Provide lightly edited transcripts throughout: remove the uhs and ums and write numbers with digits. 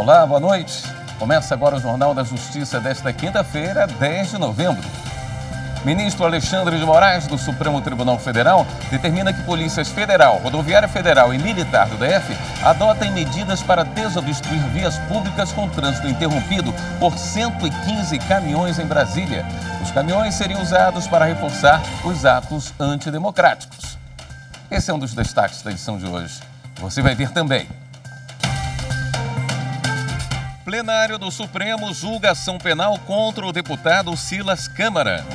Olá, boa noite. Começa agora o Jornal da Justiça desta quinta-feira, 10 de novembro. Ministro Alexandre de Moraes, do Supremo Tribunal Federal, determina que polícias federal, rodoviária federal e militar do DF adotem medidas para desobstruir vias públicas com trânsito interrompido por 115 caminhões em Brasília. Os caminhões seriam usados para reforçar os atos antidemocráticos. Esse é um dos destaques da edição de hoje. Você vai ver também. Plenário do Supremo julga ação penal contra o deputado Silas Câmara.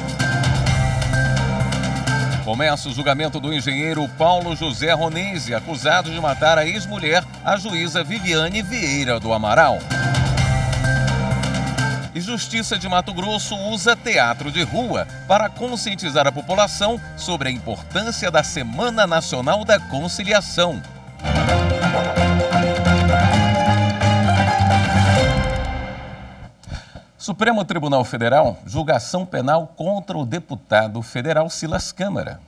Começa o julgamento do engenheiro Paulo José Ronese, acusado de matar a ex-mulher, a juíza Viviane Vieira do Amaral. E Justiça de Mato Grosso usa teatro de rua para conscientizar a população sobre a importância da Semana Nacional da Conciliação. Supremo Tribunal Federal julga ação penal contra o deputado federal Silas Câmara.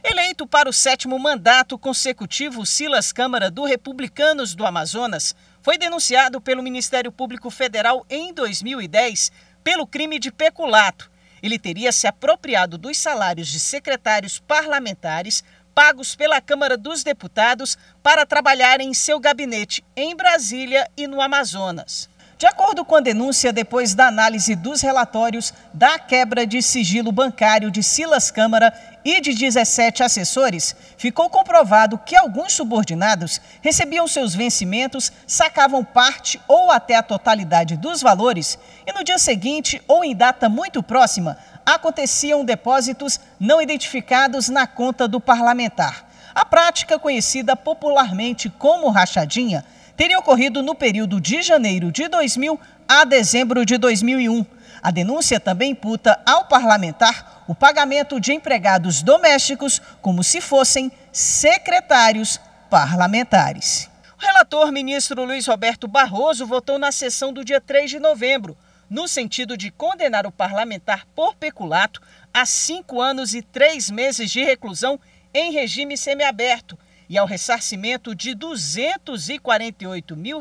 Eleito para o 7º mandato consecutivo, Silas Câmara, do Republicanos do Amazonas, foi denunciado pelo Ministério Público Federal em 2010 pelo crime de peculato. Ele teria se apropriado dos salários de secretários parlamentares pagos pela Câmara dos Deputados para trabalhar em seu gabinete em Brasília e no Amazonas. De acordo com a denúncia, depois da análise dos relatórios da quebra de sigilo bancário de Silas Câmara e de 17 assessores, ficou comprovado que alguns subordinados recebiam seus vencimentos, sacavam parte ou até a totalidade dos valores e no dia seguinte ou em data muito próxima aconteciam depósitos não identificados na conta do parlamentar. A prática, conhecida popularmente como rachadinha, teria ocorrido no período de janeiro de 2000 a dezembro de 2001. A denúncia também imputa ao parlamentar o pagamento de empregados domésticos como se fossem secretários parlamentares. O relator, ministro Luiz Roberto Barroso, votou na sessão do dia 3 de novembro, no sentido de condenar o parlamentar por peculato a 5 anos e 3 meses de reclusão em regime semiaberto e ao ressarcimento de R$ 248 mil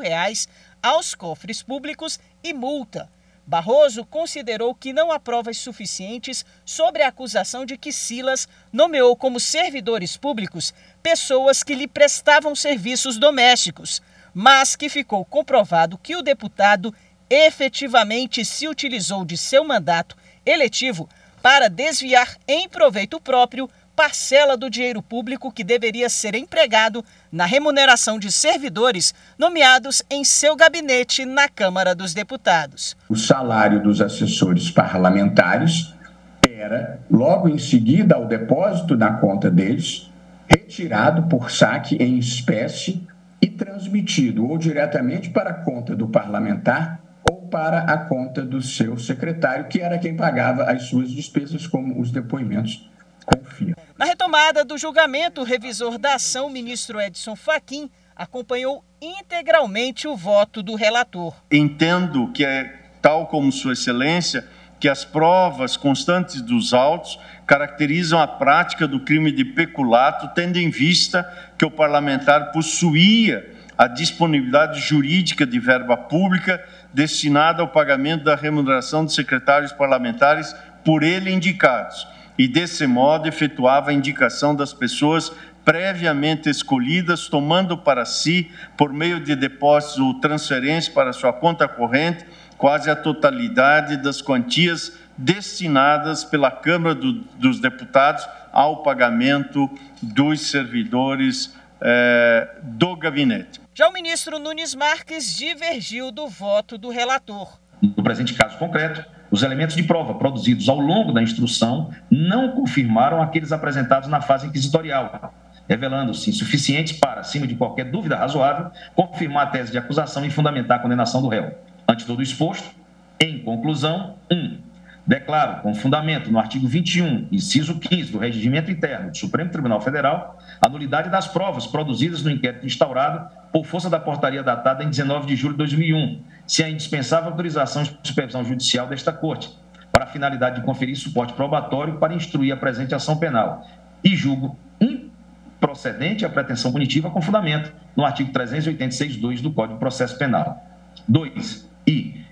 aos cofres públicos e multa. Barroso considerou que não há provas suficientes sobre a acusação de que Silas nomeou como servidores públicos pessoas que lhe prestavam serviços domésticos, mas que ficou comprovado que o deputado efetivamente se utilizou de seu mandato eletivo para desviar em proveito próprio parcela do dinheiro público que deveria ser empregado na remuneração de servidores nomeados em seu gabinete na Câmara dos Deputados. O salário dos assessores parlamentares era, logo em seguida ao depósito na conta deles, retirado por saque em espécie e transmitido ou diretamente para a conta do parlamentar ou para a conta do seu secretário, que era quem pagava as suas despesas, como os depoimentos confirmam. Na retomada do julgamento, o revisor da ação, o ministro Edson Fachin, acompanhou integralmente o voto do relator. Entendo que tal como Sua Excelência, que as provas constantes dos autos caracterizam a prática do crime de peculato, tendo em vista que o parlamentar possuía a disponibilidade jurídica de verba pública destinada ao pagamento da remuneração de secretários parlamentares por ele indicados, e, desse modo, efetuava a indicação das pessoas previamente escolhidas, tomando para si, por meio de depósitos ou transferência para sua conta corrente, quase a totalidade das quantias destinadas pela Câmara dos Deputados ao pagamento dos servidores do gabinete. Já o ministro Nunes Marques divergiu do voto do relator. No presente caso concreto, os elementos de prova produzidos ao longo da instrução não confirmaram aqueles apresentados na fase inquisitorial, revelando-se insuficientes para, acima de qualquer dúvida razoável, confirmar a tese de acusação e fundamentar a condenação do réu. Ante todo o exposto, em conclusão, 1. Declaro, com fundamento no artigo 21, inciso 15 do Regimento Interno do Supremo Tribunal Federal, a nulidade das provas produzidas no inquérito instaurado por força da portaria datada em 19 de julho de 2001, sem a indispensável autorização de supervisão judicial desta Corte, para a finalidade de conferir suporte probatório para instruir a presente ação penal, e julgo improcedente a pretensão punitiva com fundamento no artigo 386.2 do Código de Processo Penal. 2.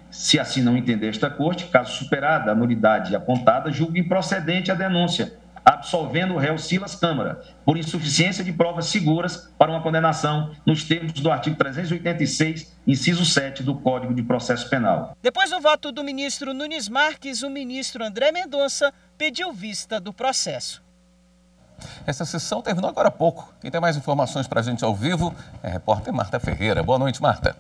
Se assim não entender esta Corte, caso superada a nulidade apontada, julga improcedente a denúncia, absolvendo o réu Silas Câmara, por insuficiência de provas seguras para uma condenação nos termos do artigo 386, inciso 7 do Código de Processo Penal. Depois do voto do ministro Nunes Marques, o ministro André Mendonça pediu vista do processo. Essa sessão terminou agora há pouco. Quem tem mais informações para a gente ao vivo é a repórter Marta Ferreira. Boa noite, Marta.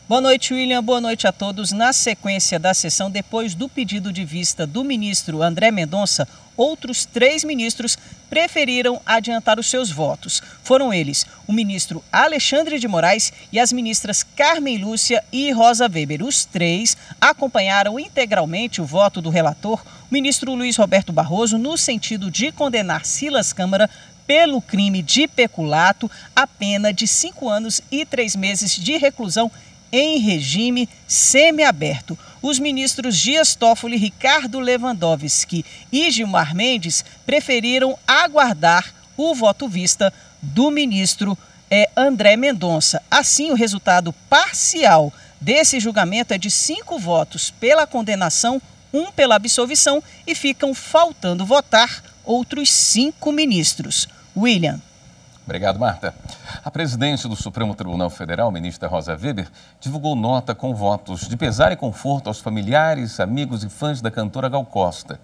Boa noite, William. Boa noite a todos. Na sequência da sessão, depois do pedido de vista do ministro André Mendonça, outros 3 ministros preferiram adiantar os seus votos. Foram eles o ministro Alexandre de Moraes e as ministras Carmen Lúcia e Rosa Weber. Os 3 acompanharam integralmente o voto do relator, o ministro Luiz Roberto Barroso, no sentido de condenar Silas Câmara pelo crime de peculato a pena de 5 anos e 3 meses de reclusão em regime semiaberto. Os ministros Dias Toffoli, Ricardo Lewandowski e Gilmar Mendes preferiram aguardar o voto vista do ministro André Mendonça. Assim, o resultado parcial desse julgamento é de 5 votos pela condenação, 1 pela absolvição e ficam faltando votar outros 5 ministros. William. Obrigado, Marta. A presidente do Supremo Tribunal Federal, ministra Rosa Weber, divulgou nota com votos de pesar e conforto aos familiares, amigos e fãs da cantora Gal Costa.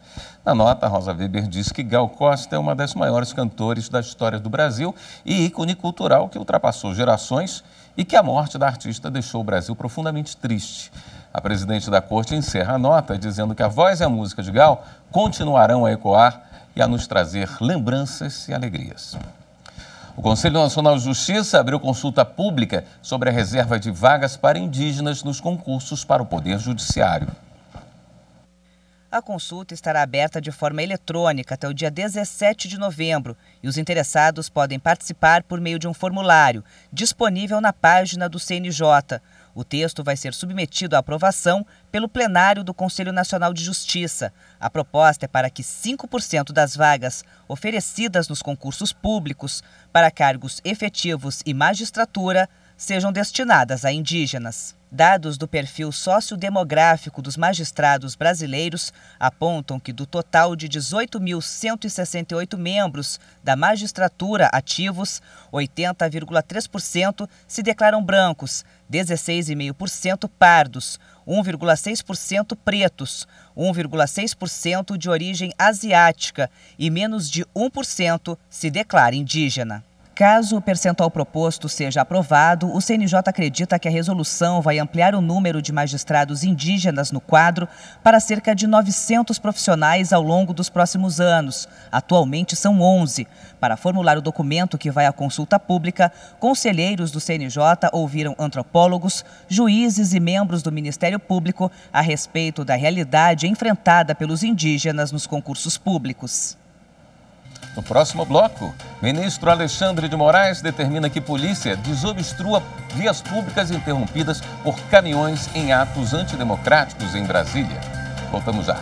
Na nota, Rosa Weber diz que Gal Costa é uma das maiores cantores da história do Brasil e ícone cultural que ultrapassou gerações e que a morte da artista deixou o Brasil profundamente triste. A presidente da Corte encerra a nota dizendo que a voz e a música de Gal continuarão a ecoar e a nos trazer lembranças e alegrias. O Conselho Nacional de Justiça abriu consulta pública sobre a reserva de vagas para indígenas nos concursos para o Poder Judiciário. A consulta estará aberta de forma eletrônica até o dia 17 de novembro e os interessados podem participar por meio de um formulário disponível na página do CNJ. O texto vai ser submetido à aprovação pelo plenário do Conselho Nacional de Justiça. A proposta é para que 5% das vagas oferecidas nos concursos públicos para cargos efetivos e magistratura sejam destinadas a indígenas. Dados do perfil sociodemográfico dos magistrados brasileiros apontam que do total de 18.168 membros da magistratura ativos, 80,3% se declaram brancos, 16,5% pardos, 1,6% pretos, 1,6% de origem asiática e menos de 1% se declara indígena. Caso o percentual proposto seja aprovado, o CNJ acredita que a resolução vai ampliar o número de magistrados indígenas no quadro para cerca de 900 profissionais ao longo dos próximos anos. Atualmente são 11. Para formular o documento que vai à consulta pública, conselheiros do CNJ ouviram antropólogos, juízes e membros do Ministério Público a respeito da realidade enfrentada pelos indígenas nos concursos públicos. No próximo bloco, ministro Alexandre de Moraes determina que polícia desobstrua vias públicas interrompidas por caminhões em atos antidemocráticos em Brasília. Voltamos já.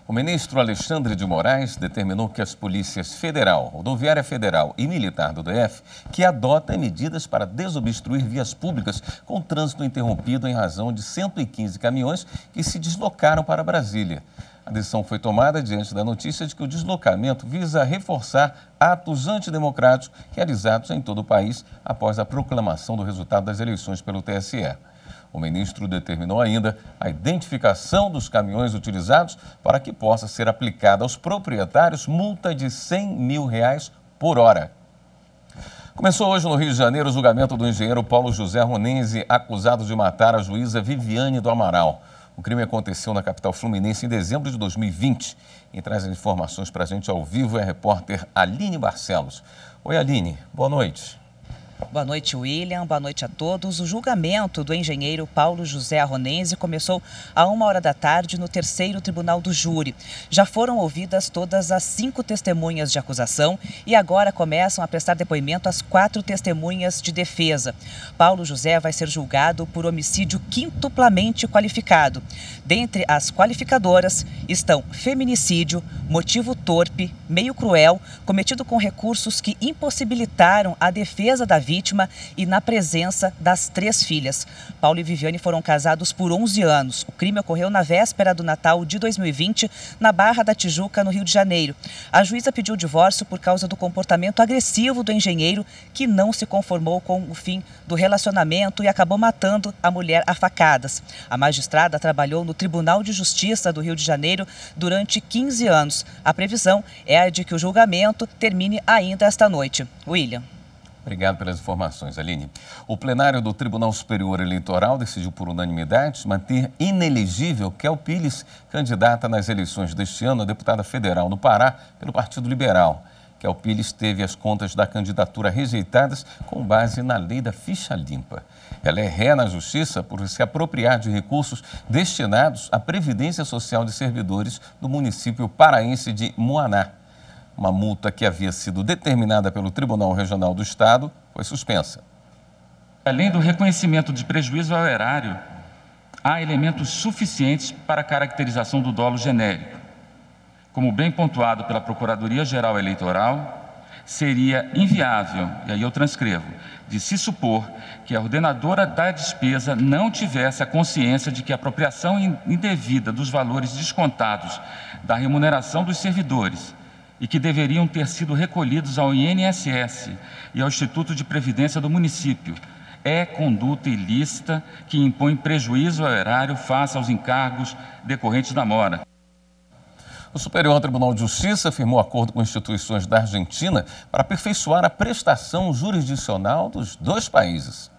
O ministro Alexandre de Moraes determinou que as polícias federal, rodoviária federal e militar do DF que adotem medidas para desobstruir vias públicas com trânsito interrompido em razão de 115 caminhões que se deslocaram para Brasília. A decisão foi tomada diante da notícia de que o deslocamento visa reforçar atos antidemocráticos realizados em todo o país após a proclamação do resultado das eleições pelo TSE. O ministro determinou ainda a identificação dos caminhões utilizados para que possa ser aplicada aos proprietários multa de R$100 mil por hora. Começou hoje no Rio de Janeiro o julgamento do engenheiro Paulo José Ronense, acusado de matar a juíza Viviane do Amaral. O crime aconteceu na capital fluminense em dezembro de 2020. Quem traz as informações para a gente ao vivo é a repórter Aline Barcelos. Oi, Aline, boa noite. Boa noite, William. Boa noite a todos. O julgamento do engenheiro Paulo José Arronense começou à 1h da tarde no 3º Tribunal do Júri. Já foram ouvidas todas as 5 testemunhas de acusação e agora começam a prestar depoimento as 4 testemunhas de defesa. Paulo José vai ser julgado por homicídio quintuplamente qualificado. Dentre as qualificadoras estão feminicídio, motivo torpe, meio cruel, cometido com recursos que impossibilitaram a defesa da vítima e na presença das 3 filhas. Paulo e Viviane foram casados por 11 anos. O crime ocorreu na véspera do Natal de 2020, na Barra da Tijuca, no Rio de Janeiro. A juíza pediu o divórcio por causa do comportamento agressivo do engenheiro, que não se conformou com o fim do relacionamento e acabou matando a mulher a facadas. A magistrada trabalhou no Tribunal de Justiça do Rio de Janeiro durante 15 anos. A previsão é a de que o julgamento termine ainda esta noite. William. Obrigado pelas informações, Aline. O plenário do Tribunal Superior Eleitoral decidiu por unanimidade manter inelegível Kel Pires, candidata nas eleições deste ano a deputada federal no Pará pelo Partido Liberal. Kel Pires teve as contas da candidatura rejeitadas com base na lei da ficha limpa. Ela é ré na Justiça por se apropriar de recursos destinados à Previdência Social de servidores do município paraense de Moaná. Uma multa que havia sido determinada pelo Tribunal Regional do Estado foi suspensa. Além do reconhecimento de prejuízo ao erário, há elementos suficientes para a caracterização do dolo genérico. Como bem pontuado pela Procuradoria-Geral Eleitoral, seria inviável, e aí eu transcrevo, de se supor que a ordenadora da despesa não tivesse a consciência de que a apropriação indevida dos valores descontados da remuneração dos servidores e que deveriam ter sido recolhidos ao INSS e ao Instituto de Previdência do município é conduta ilícita que impõe prejuízo ao erário face aos encargos decorrentes da mora. O Superior Tribunal de Justiça firmou acordo com instituições da Argentina para aperfeiçoar a prestação jurisdicional dos 2 países.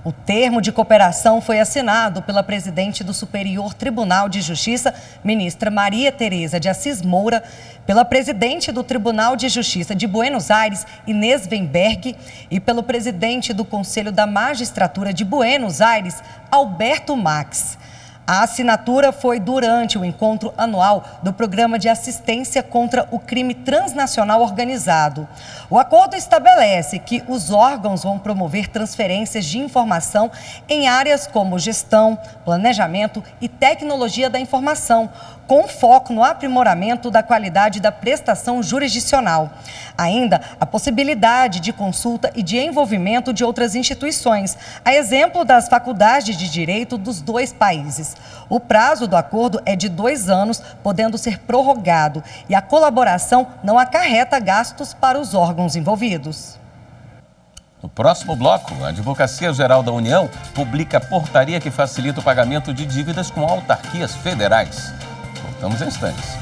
O termo de cooperação foi assinado pela presidente do Superior Tribunal de Justiça, ministra Maria Tereza de Assis Moura, pela presidente do Tribunal de Justiça de Buenos Aires, Inês Weinberg, e pelo presidente do Conselho da Magistratura de Buenos Aires, Alberto Max. A assinatura foi durante o encontro anual do Programa de Assistência contra o Crime Transnacional Organizado. O acordo estabelece que os órgãos vão promover transferências de informação em áreas como gestão, planejamento e tecnologia da informação, com foco no aprimoramento da qualidade da prestação jurisdicional. Ainda a possibilidade de consulta e de envolvimento de outras instituições, a exemplo das faculdades de direito dos 2 países. O prazo do acordo é de 2 anos, podendo ser prorrogado, e a colaboração não acarreta gastos para os órgãos envolvidos. No próximo bloco, a Advocacia Geral da União publica portaria que facilita o pagamento de dívidas com autarquias federais. Voltamos em instantes.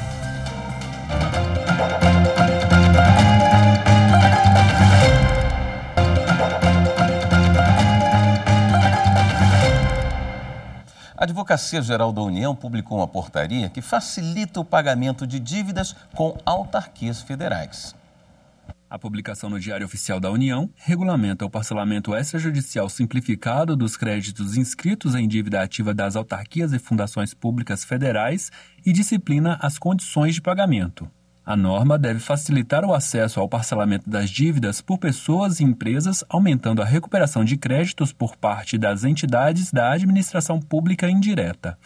A Advocacia Geral da União publicou uma portaria que facilita o pagamento de dívidas com autarquias federais. A publicação no Diário Oficial da União regulamenta o parcelamento extrajudicial simplificado dos créditos inscritos em dívida ativa das autarquias e fundações públicas federais e disciplina as condições de pagamento. A norma deve facilitar o acesso ao parcelamento das dívidas por pessoas e empresas, aumentando a recuperação de créditos por parte das entidades da administração pública indireta.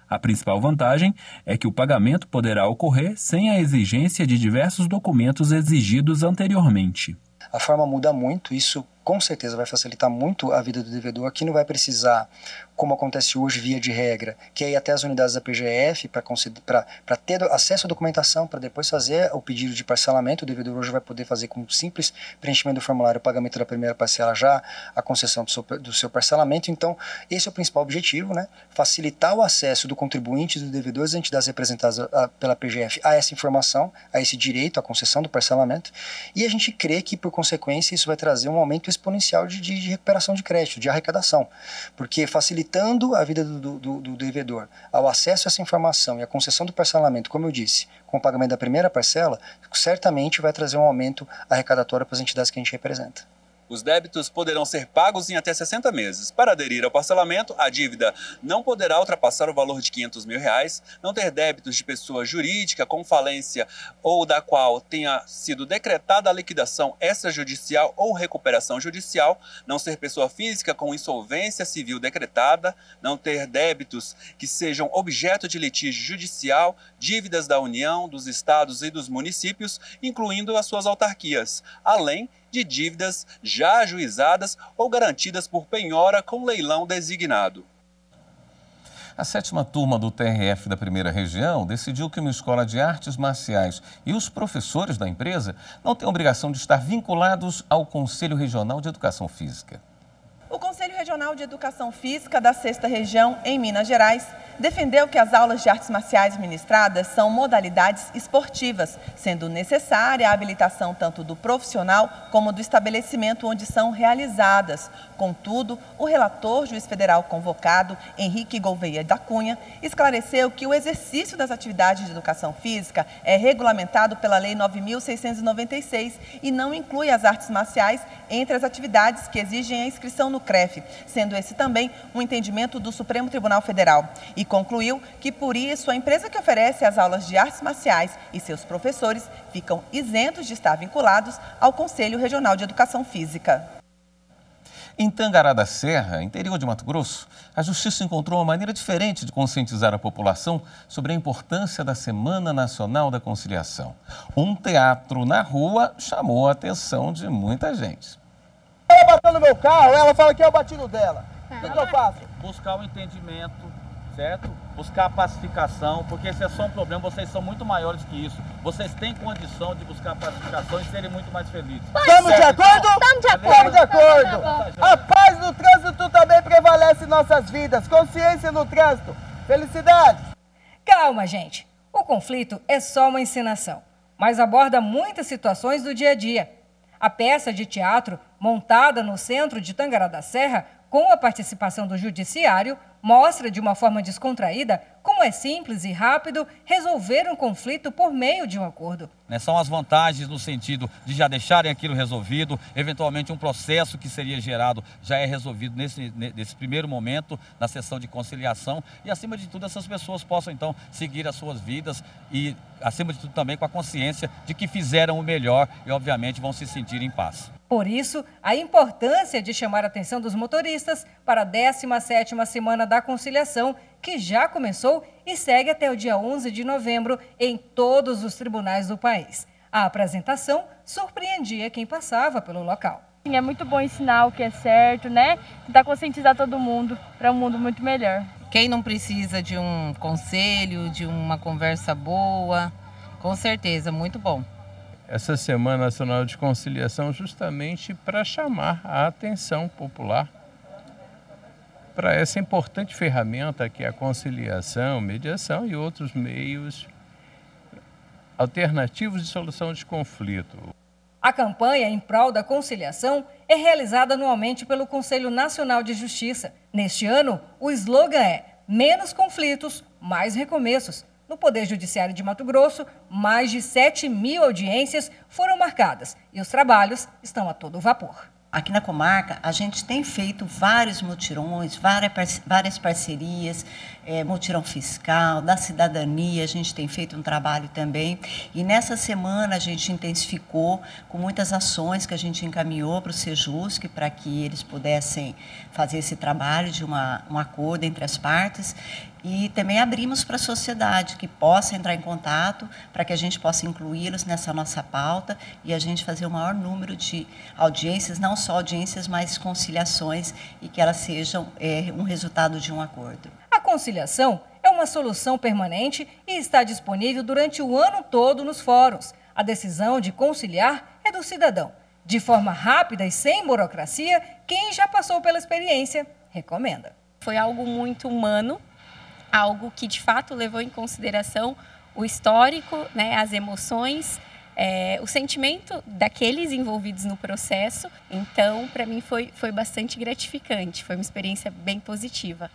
A principal vantagem é que o pagamento poderá ocorrer sem a exigência de diversos documentos exigidos anteriormente. A forma muda muito, isso com certeza vai facilitar muito a vida do devedor, que não vai precisar, como acontece hoje, via de regra, que é ir até as unidades da PGF para ter acesso à documentação, para depois fazer o pedido de parcelamento. O devedor hoje vai poder fazer com um simples preenchimento do formulário o pagamento da primeira parcela, já a concessão do seu parcelamento. Então, esse é o principal objetivo, né? Facilitar o acesso do contribuinte e do devedor, as entidades representadas pela PGF, a essa informação, a esse direito, à concessão do parcelamento. E a gente crê que, por consequência, isso vai trazer um aumento exponencial de recuperação de crédito, de arrecadação, porque facilitando a vida do devedor ao acesso a essa informação e a concessão do parcelamento, como eu disse, com o pagamento da primeira parcela, certamente vai trazer um aumento arrecadatório para as entidades que a gente representa. Os débitos poderão ser pagos em até 60 meses. Para aderir ao parcelamento, a dívida não poderá ultrapassar o valor de R$500 mil, não ter débitos de pessoa jurídica com falência ou da qual tenha sido decretada a liquidação extrajudicial ou recuperação judicial, não ser pessoa física com insolvência civil decretada, não ter débitos que sejam objeto de litígio judicial, dívidas da União, dos estados e dos municípios, incluindo as suas autarquias, além de dívidas já ajuizadas ou garantidas por penhora com leilão designado. A 7ª turma do TRF da Primeira Região decidiu que uma escola de artes marciais e os professores da empresa não têm obrigação de estar vinculados ao Conselho Regional de Educação Física. O Conselho Regional de Educação Física da 6ª Região, em Minas Gerais, defendeu que as aulas de artes marciais ministradas são modalidades esportivas, sendo necessária a habilitação tanto do profissional como do estabelecimento onde são realizadas. Contudo, o relator juiz federal convocado, Henrique Gouveia da Cunha, esclareceu que o exercício das atividades de educação física é regulamentado pela Lei 9.696 e não inclui as artes marciais entre as atividades que exigem a inscrição no CREF, sendo esse também um entendimento do Supremo Tribunal Federal. E concluiu que, por isso, a empresa que oferece as aulas de artes marciais e seus professores ficam isentos de estar vinculados ao Conselho Regional de Educação Física. Em Tangará da Serra, interior de Mato Grosso, a Justiça encontrou uma maneira diferente de conscientizar a população sobre a importância da Semana Nacional da Conciliação. Um teatro na rua chamou a atenção de muita gente. Ela bateu no meu carro, ela fala que é o batido dela. O que eu faço? Buscar o entendimento, certo? Buscar a pacificação, porque esse é só um problema, vocês são muito maiores que isso. Vocês têm condição de buscar a pacificação e serem muito mais felizes. Estamos de acordo? Estamos de acordo. Estamos de acordo. A paz no trânsito também prevalece em nossas vidas. Consciência no trânsito. Felicidade. Calma, gente. O conflito é só uma encenação, mas aborda muitas situações do dia a dia. A peça de teatro, montada no centro de Tangará da Serra, com a participação do judiciário, mostra de uma forma descontraída como é simples e rápido resolver um conflito por meio de um acordo. São as vantagens no sentido de já deixarem aquilo resolvido, eventualmente um processo que seria gerado já é resolvido nesse primeiro momento, na sessão de conciliação, e acima de tudo essas pessoas possam então seguir as suas vidas e acima de tudo também com a consciência de que fizeram o melhor e obviamente vão se sentir em paz. Por isso, a importância de chamar a atenção dos motoristas para a 17ª Semana da Conciliação, que já começou e segue até o dia 11 de novembro em todos os tribunais do país. A apresentação surpreendia quem passava pelo local. É muito bom ensinar o que é certo, né? Tentar conscientizar todo mundo para um mundo muito melhor. Quem não precisa de um conselho, de uma conversa boa, com certeza, muito bom. Essa Semana Nacional de Conciliação justamente para chamar a atenção popular para essa importante ferramenta que é a conciliação, mediação e outros meios alternativos de solução de conflito. A campanha em prol da conciliação é realizada anualmente pelo Conselho Nacional de Justiça. Neste ano, o slogan é menos conflitos, mais recomeços. No Poder Judiciário de Mato Grosso, mais de 7.000 audiências foram marcadas e os trabalhos estão a todo vapor. Aqui na comarca, a gente tem feito vários mutirões, várias parcerias, mutirão fiscal, da cidadania, a gente tem feito um trabalho também. E nessa semana a gente intensificou com muitas ações que a gente encaminhou para o Sejusc, para que eles pudessem fazer esse trabalho de um acordo entre as partes. E também abrimos para a sociedade que possa entrar em contato para que a gente possa incluí-los nessa nossa pauta e a gente fazer o maior número de audiências, não só audiências, mas conciliações e que elas sejam um resultado de um acordo. A conciliação é uma solução permanente e está disponível durante o ano todo nos fóruns. A decisão de conciliar é do cidadão. De forma rápida e sem burocracia, quem já passou pela experiência recomenda. Foi algo muito humano, algo que de fato levou em consideração o histórico, né, as emoções, o sentimento daqueles envolvidos no processo. Então, para mim foi bastante gratificante, foi uma experiência bem positiva.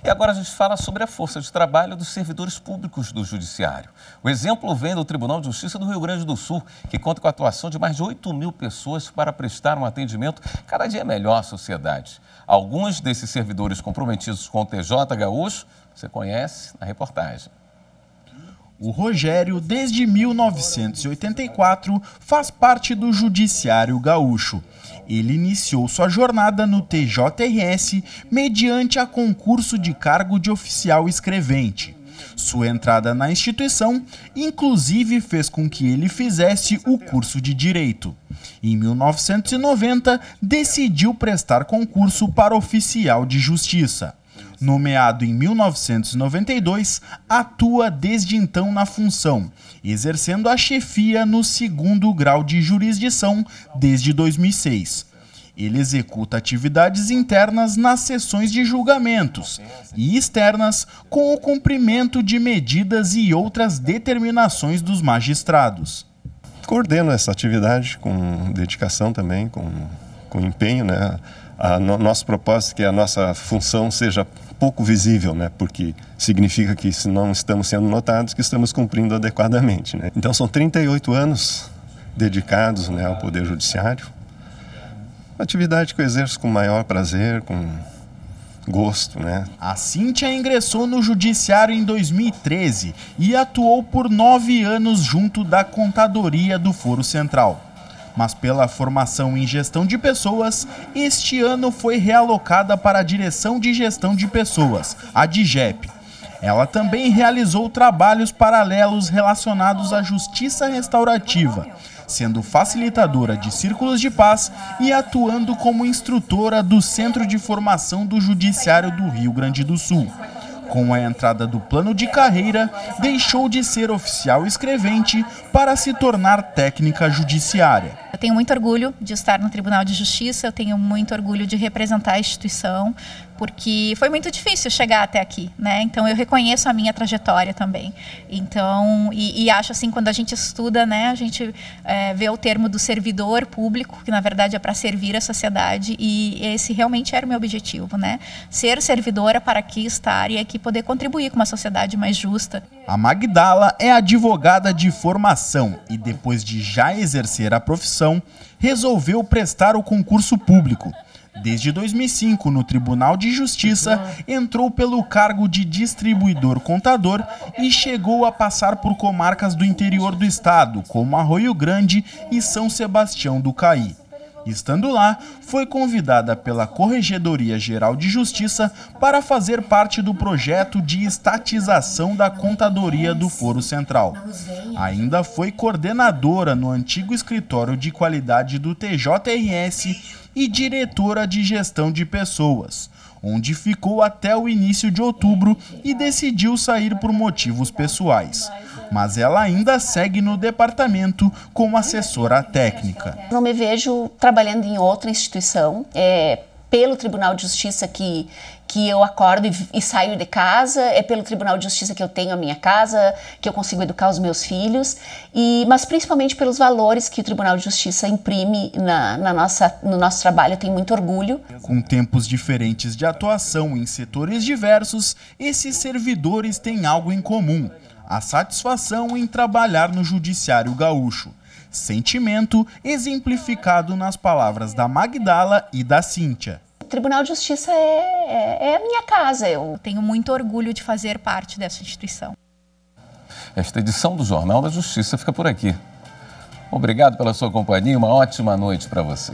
E agora a gente fala sobre a força de trabalho dos servidores públicos do Judiciário. O exemplo vem do Tribunal de Justiça do Rio Grande do Sul, que conta com a atuação de mais de 8.000 pessoas para prestar um atendimento cada dia melhor à sociedade. Alguns desses servidores comprometidos com o TJ Gaúcho, você conhece na reportagem. O Rogério, desde 1984, faz parte do Judiciário Gaúcho. Ele iniciou sua jornada no TJRS mediante a concurso de cargo de oficial escrevente. Sua entrada na instituição, inclusive, fez com que ele fizesse o curso de Direito. Em 1990, decidiu prestar concurso para oficial de Justiça. Nomeado em 1992, atua desde então na função, exercendo a chefia no 2º grau de jurisdição desde 2006. Ele executa atividades internas nas sessões de julgamentos e externas com o cumprimento de medidas e outras determinações dos magistrados. Coordeno essa atividade com dedicação também, com empenho, né? Nosso propósito é que a nossa função seja pouco visível, né? Porque significa que, se não estamos sendo notados, que estamos cumprindo adequadamente, né? Então são 38 anos dedicados, né, ao Poder Judiciário. Uma atividade que eu exerço com maior prazer, com gosto, né? A Cíntia ingressou no Judiciário em 2013 e atuou por 9 anos junto da Contadoria do Foro Central. Mas pela formação em gestão de pessoas, este ano foi realocada para a Direção de Gestão de Pessoas, a DIGEP. Ela também realizou trabalhos paralelos relacionados à justiça restaurativa, sendo facilitadora de círculos de paz e atuando como instrutora do Centro de Formação do Judiciário do Rio Grande do Sul. Com a entrada do plano de carreira, deixou de ser oficial escrevente para se tornar técnica judiciária. Eu tenho muito orgulho de estar no Tribunal de Justiça, eu tenho muito orgulho de representar a instituição, porque foi muito difícil chegar até aqui, né? Então eu reconheço a minha trajetória também. Então, e acho assim, quando a gente estuda, né, a gente vê o termo do servidor público, que na verdade é para servir a sociedade, e esse realmente era o meu objetivo, né? Ser servidora para aqui estar e aqui poder contribuir com uma sociedade mais justa. A Magdala é advogada de formação e, depois de já exercer a profissão, resolveu prestar o concurso público. Desde 2005, no Tribunal de Justiça, entrou pelo cargo de distribuidor contador e chegou a passar por comarcas do interior do estado, como Arroio Grande e São Sebastião do Caí. Estando lá, foi convidada pela Corregedoria Geral de Justiça para fazer parte do projeto de estatização da Contadoria do Foro Central. Ainda foi coordenadora no antigo escritório de qualidade do TJRS e diretora de gestão de pessoas, onde ficou até o início de outubro e decidiu sair por motivos pessoais. Mas ela ainda segue no departamento como assessora técnica. Não me vejo trabalhando em outra instituição, pelo Tribunal de Justiça que eu acordo e saio de casa, é pelo Tribunal de Justiça que eu tenho a minha casa, que eu consigo educar os meus filhos, mas principalmente pelos valores que o Tribunal de Justiça imprime no nosso trabalho. Eu tenho muito orgulho. Com tempos diferentes de atuação em setores diversos, esses servidores têm algo em comum: a satisfação em trabalhar no Judiciário Gaúcho. Sentimento exemplificado nas palavras da Magdala e da Cíntia. O Tribunal de Justiça é a minha casa. Eu tenho muito orgulho de fazer parte dessa instituição. Esta edição do Jornal da Justiça fica por aqui. Obrigado pela sua companhia e uma ótima noite para você.